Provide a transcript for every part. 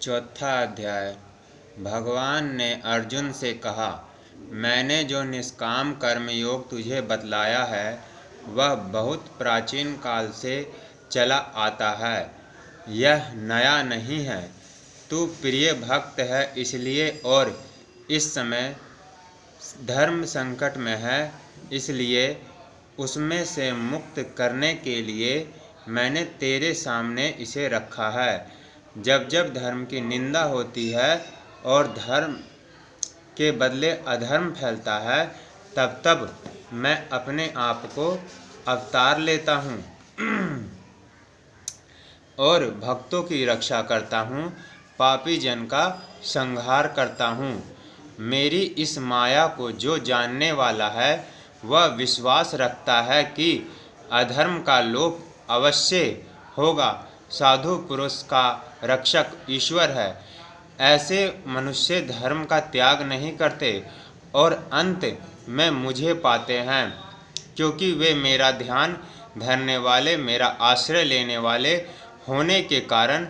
चौथा अध्याय। भगवान ने अर्जुन से कहा, मैंने जो निष्काम कर्म योग तुझे बतलाया है वह बहुत प्राचीन काल से चला आता है। यह नया नहीं है। तू प्रिय भक्त है इसलिए और इस समय धर्म संकट में है, इसलिए उसमें से मुक्त करने के लिए मैंने तेरे सामने इसे रखा है। जब जब धर्म की निंदा होती है और धर्म के बदले अधर्म फैलता है, तब तब मैं अपने आप को अवतार लेता हूँ और भक्तों की रक्षा करता हूँ, पापी जन का संहार करता हूँ। मेरी इस माया को जो जानने वाला है वह विश्वास रखता है कि अधर्म का लोप अवश्य होगा। साधु पुरुष का रक्षक ईश्वर है। ऐसे मनुष्य धर्म का त्याग नहीं करते और अंत में मुझे पाते हैं, क्योंकि वे मेरा ध्यान धरने वाले, मेरा आश्रय लेने वाले होने के कारण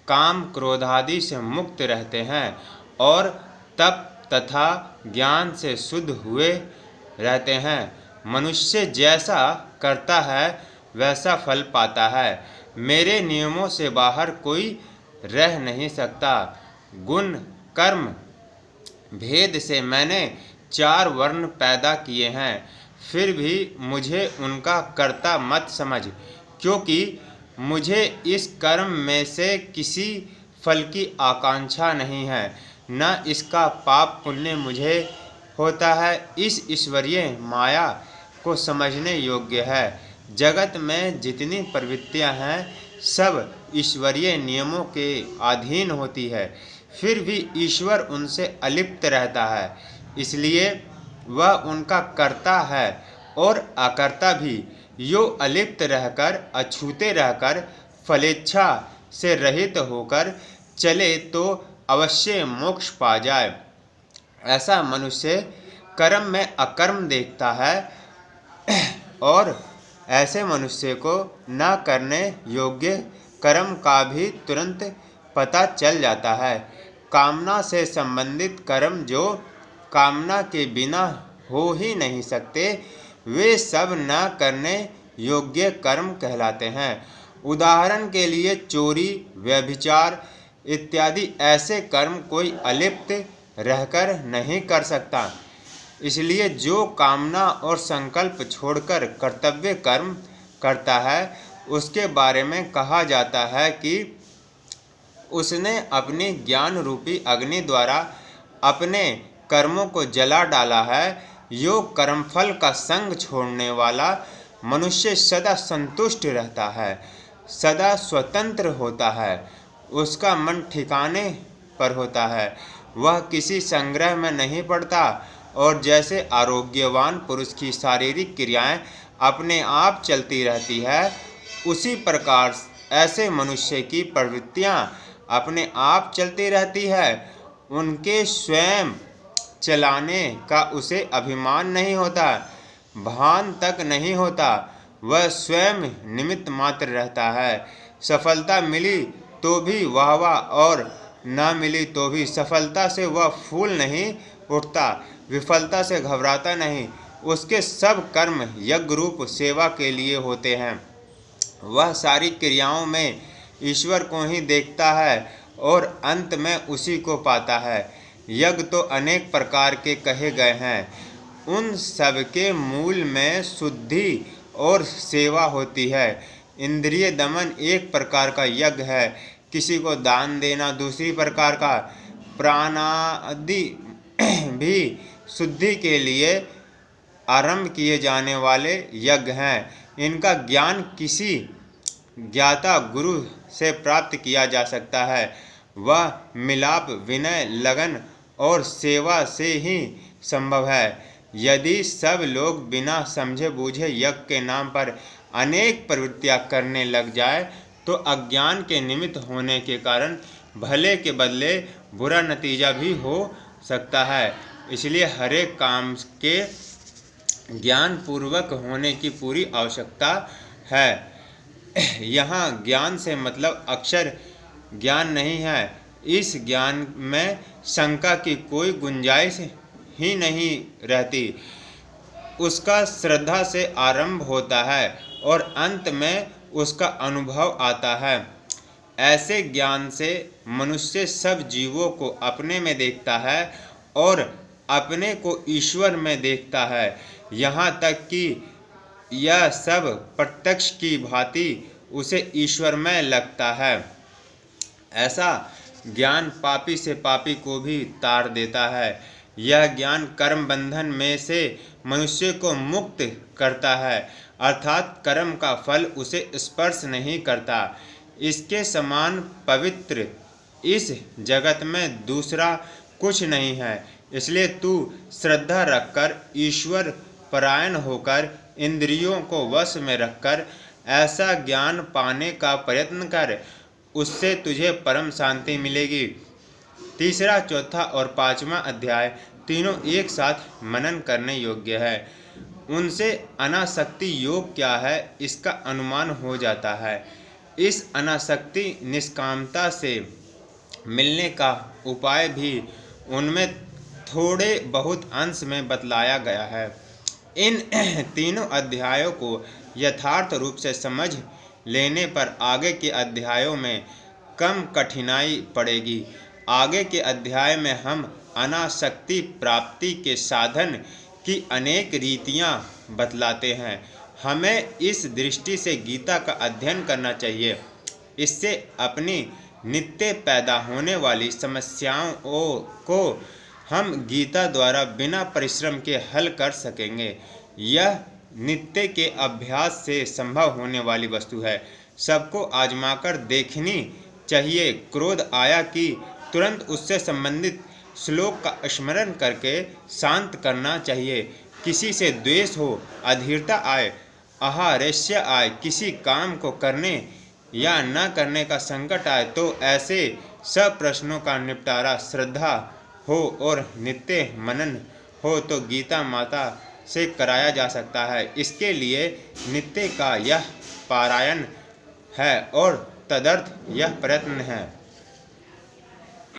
काम क्रोध आदि से मुक्त रहते हैं और तप तथा ज्ञान से शुद्ध हुए रहते हैं। मनुष्य जैसा करता है वैसा फल पाता है। मेरे नियमों से बाहर कोई रह नहीं सकता। गुण कर्म भेद से मैंने 4 वर्ण पैदा किए हैं, फिर भी मुझे उनका कर्ता मत समझ, क्योंकि मुझे इस कर्म में से किसी फल की आकांक्षा नहीं है, न इसका पाप पुण्य मुझे होता है। इस ईश्वरीय माया को समझने योग्य है। जगत में जितनी प्रवृत्तियां हैं सब ईश्वरीय नियमों के अधीन होती है, फिर भी ईश्वर उनसे अलिप्त रहता है, इसलिए वह उनका कर्ता है और अकर्ता भी। यो अलिप्त रहकर, अछूते रहकर, फलेच्छा से रहित होकर चले तो अवश्य मोक्ष पा जाए। ऐसा मनुष्य कर्म में अकर्म देखता है और ऐसे मनुष्य को न करने योग्य कर्म का भी तुरंत पता चल जाता है। कामना से संबंधित कर्म जो कामना के बिना हो ही नहीं सकते, वे सब न करने योग्य कर्म कहलाते हैं। उदाहरण के लिए चोरी, व्यभिचार इत्यादि ऐसे कर्म कोई अलिप्त रहकर नहीं कर सकता। इसलिए जो कामना और संकल्प छोड़कर कर्तव्य कर्म करता है उसके बारे में कहा जाता है कि उसने अपनी ज्ञान रूपी अग्नि द्वारा अपने कर्मों को जला डाला है। यो कर्मफल का संग छोड़ने वाला मनुष्य सदा संतुष्ट रहता है, सदा स्वतंत्र होता है, उसका मन ठिकाने पर होता है, वह किसी संग्रह में नहीं पड़ता। और जैसे आरोग्यवान पुरुष की शारीरिक क्रियाएं अपने आप चलती रहती है, उसी प्रकार ऐसे मनुष्य की प्रवृत्तियां अपने आप चलती रहती है। उनके स्वयं चलाने का उसे अभिमान नहीं होता, भान तक नहीं होता, वह स्वयं निमित्त मात्र रहता है। सफलता मिली तो भी वाहवाह और न मिली तो भी सफलता से वह फूल नहीं उठता, विफलता से घबराता नहीं। उसके सब कर्म यज्ञ रूप सेवा के लिए होते हैं। वह सारी क्रियाओं में ईश्वर को ही देखता है और अंत में उसी को पाता है। यज्ञ तो अनेक प्रकार के कहे गए हैं, उन सब के मूल में शुद्धि और सेवा होती है। इंद्रिय दमन एक प्रकार का यज्ञ है, किसी को दान देना दूसरी प्रकार का। प्राणादि भी शुद्धि के लिए आरंभ किए जाने वाले यज्ञ हैं। इनका ज्ञान किसी ज्ञाता गुरु से प्राप्त किया जा सकता है। वह मिलाप, विनय, लगन और सेवा से ही संभव है। यदि सब लोग बिना समझे बूझे यज्ञ के नाम पर अनेक प्रवृत्तियां करने लग जाए तो अज्ञान के निमित्त होने के कारण भले के बदले बुरा नतीजा भी हो सकता है। इसलिए हरेक काम के ज्ञान पूर्वक होने की पूरी आवश्यकता है। यहाँ ज्ञान से मतलब अक्षर ज्ञान नहीं है, इस ज्ञान में शंका की कोई गुंजाइश ही नहीं रहती। उसका श्रद्धा से आरंभ होता है और अंत में उसका अनुभव आता है। ऐसे ज्ञान से मनुष्य सब जीवों को अपने में देखता है और अपने को ईश्वर में देखता है, यहाँ तक कि यह सब प्रत्यक्ष की भांति उसे ईश्वरमय लगता है। ऐसा ज्ञान पापी से पापी को भी तार देता है। यह ज्ञान कर्म बंधन में से मनुष्य को मुक्त करता है, अर्थात कर्म का फल उसे स्पर्श नहीं करता। इसके समान पवित्र इस जगत में दूसरा कुछ नहीं है। इसलिए तू श्रद्धा रखकर, ईश्वर परायण होकर, इंद्रियों को वश में रखकर ऐसा ज्ञान पाने का प्रयत्न कर। उससे तुझे परम शांति मिलेगी। तीसरा, चौथा और पांचवा अध्याय तीनों एक साथ मनन करने योग्य है। उनसे अनासक्ति योग क्या है इसका अनुमान हो जाता है। इस अनासक्ति निष्कामता से मिलने का उपाय भी उनमें थोड़े बहुत अंश में बतलाया गया है। इन तीनों अध्यायों को यथार्थ रूप से समझ लेने पर आगे के अध्यायों में कम कठिनाई पड़ेगी। आगे के अध्याय में हम अनासक्ति प्राप्ति के साधन की अनेक रीतियां बतलाते हैं। हमें इस दृष्टि से गीता का अध्ययन करना चाहिए। इससे अपनी नित्य पैदा होने वाली समस्याओं को हम गीता द्वारा बिना परिश्रम के हल कर सकेंगे। यह नित्य के अभ्यास से संभव होने वाली वस्तु है। सबको आजमाकर देखनी चाहिए। क्रोध आया कि तुरंत उससे संबंधित श्लोक का स्मरण करके शांत करना चाहिए। किसी से द्वेष हो, अधीरता आए, आहारेश्य आए, किसी काम को करने या न करने का संकट आए, तो ऐसे सब प्रश्नों का निपटारा श्रद्धा हो और नित्य मनन हो तो गीता माता से कराया जा सकता है। इसके लिए नित्य का यह पारायण है और तदर्थ यह प्रयत्न है।